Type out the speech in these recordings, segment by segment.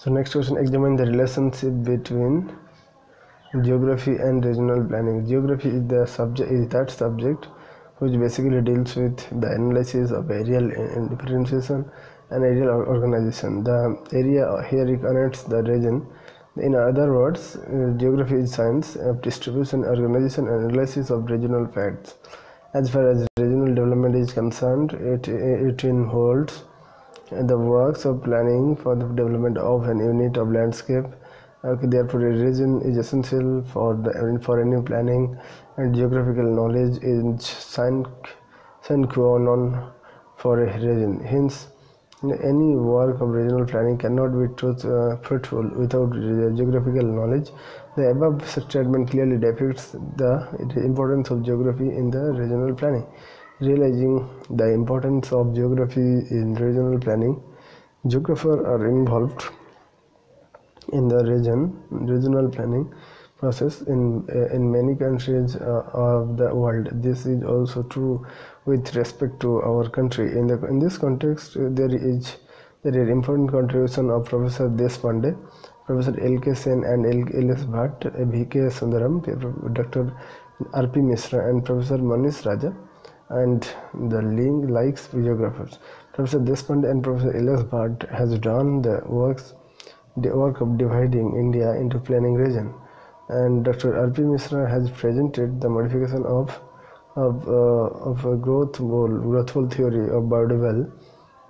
So next question, examine the relationship between geography and regional planning. Geography is that subject which basically deals with the analysis of areal differentiation and areal organization. The area here connects the region. In other words, geography is science of distribution, organization, and analysis of regional facts. As far as regional development is concerned, it involves the works of planning for the development of an unit of landscape. Therefore, a region is essential for any planning, and geographical knowledge is sine qua non for a region. Hence, any work of regional planning cannot be fruitful without geographical knowledge. The above statement clearly depicts the importance of geography in the regional planning. Realizing the importance of geography in regional planning, geographers are involved in the regional planning process in many countries of the world. This is also true with respect to our country. In this context, there is important contribution of Professor Deshpande, Professor L.K. Sen and L.S. Bhatt, V.K. Sundaram, Dr. R.P. Mishra, and Professor Manish Raja, and the likes geographers. Professor Deshpande and Professor L.S. Bhatt has done the work of dividing India into planning region, and Dr. R.P. Mishra has presented the modification of a growthful theory of Bardwell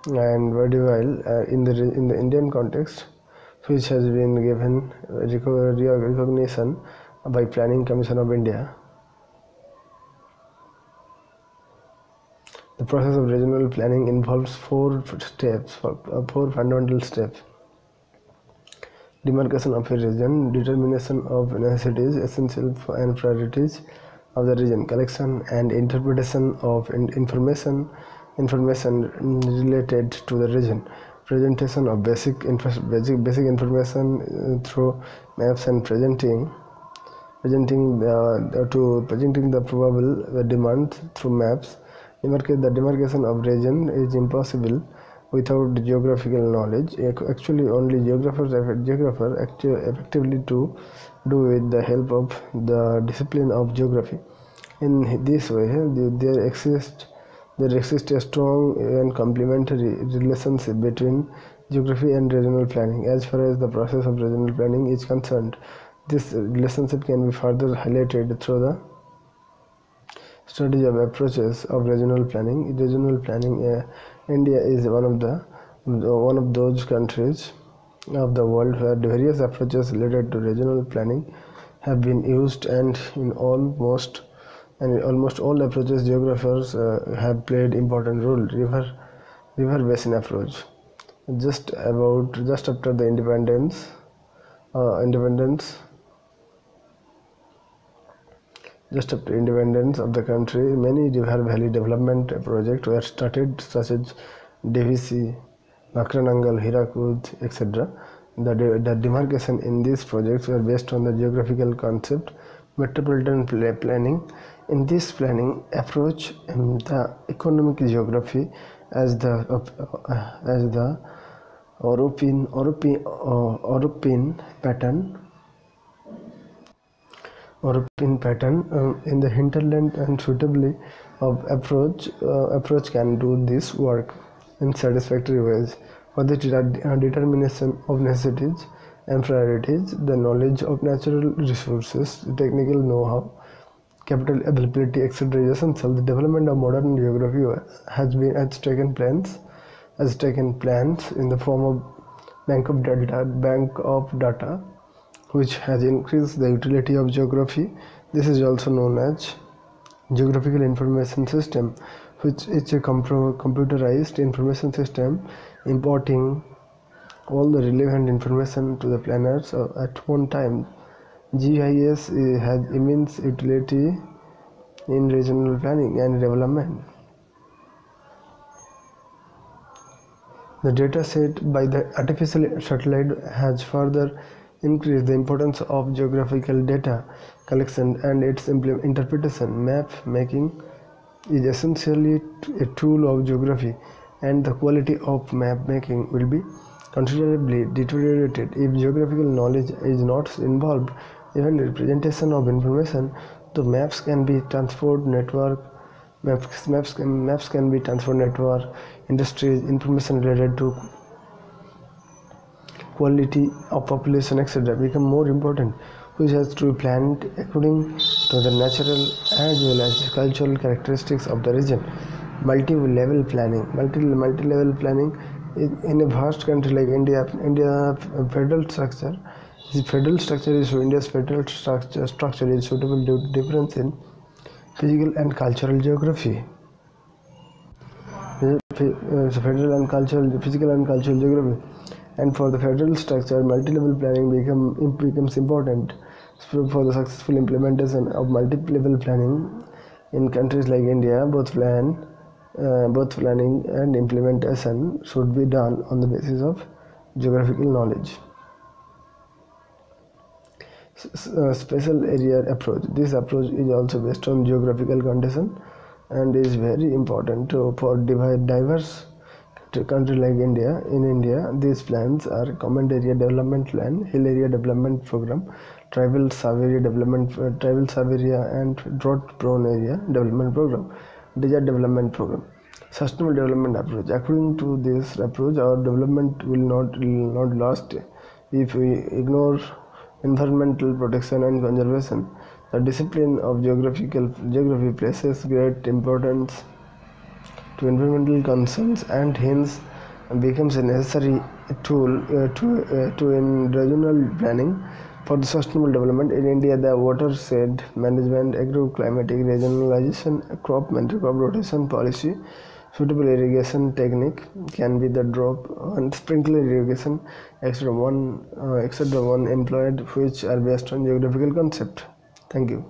in the Indian context, which has been given recognition by Planning Commission of India. The process of regional planning involves four fundamental steps: demarcation of a region, determination of necessities, essentials and priorities of the region, collection and interpretation of information related to the region, presentation of basic information through maps, and presenting the probable demand through maps. The demarcation of region is impossible without geographical knowledge. Actually, only geographers effectively to do with the help of the discipline of geography. In this way, there exists a strong and complementary relationship between geography and regional planning. As far as the process of regional planning is concerned, this relationship can be further highlighted through the study of approaches of regional planning. India is one of those countries of the world where various approaches related to regional planning have been used, and in almost all approaches, geographers have played important role. River basin approach. Just after the independence of the country, many river valley development projects were started, such as DVC, Makranangal, Hirakud, etc. The demarcation in these projects were based on the geographical concept metropolitan planning. In this planning approach, the economic geography as the European pattern in the hinterland, and suitably of approach can do this work in satisfactory ways. For the determination of necessities and priorities, the knowledge of natural resources, technical know-how, capital availability, etc. is essential. The development of modern geography has taken plans in the form of bank of data, which has increased the utility of geography. This is also known as geographical information system, which is a computerized information system importing all the relevant information to the planners at one time. GIS has immense utility in regional planning and development. The data set by the artificial satellite has further increased the importance of geographical data collection and its interpretation. Map making is essentially a tool of geography, and the quality of map making will be considerably deteriorated if geographical knowledge is not involved. Even representation of information, the maps can be transport network, maps can be transport network, industries, information related to quality of population, etc., become more important, which has to be planned according to the natural as well as cultural characteristics of the region. Multi-level planning. Multi-level planning in a vast country like India. Federal structure. The federal structure is India's federal structure is suitable to difference in physical and cultural geography. Federal and cultural, physical and cultural geography. And for the federal structure, multi-level planning becomes important for the successful implementation of multi-level planning in countries like India. Both planning and implementation should be done on the basis of geographical knowledge. Special area approach. This approach is also based on geographical condition and is very important for diverse country like India. In India, these plans are Common Area Development Plan, Hill Area Development Program, Tribal Sub-Area and Drought-Prone Area Development Program, Desert Development Program. Sustainable Development Approach. According to this approach, our development will not last if we ignore environmental protection and conservation. The discipline of geography places great importance to environmental concerns and hence becomes a necessary tool in regional planning for the sustainable development. In India, the watershed management, agroclimatic regionalization, crop rotation policy, suitable irrigation technique can be the drop and sprinkler irrigation, etc. one employed, which are based on geographical concept. Thank you.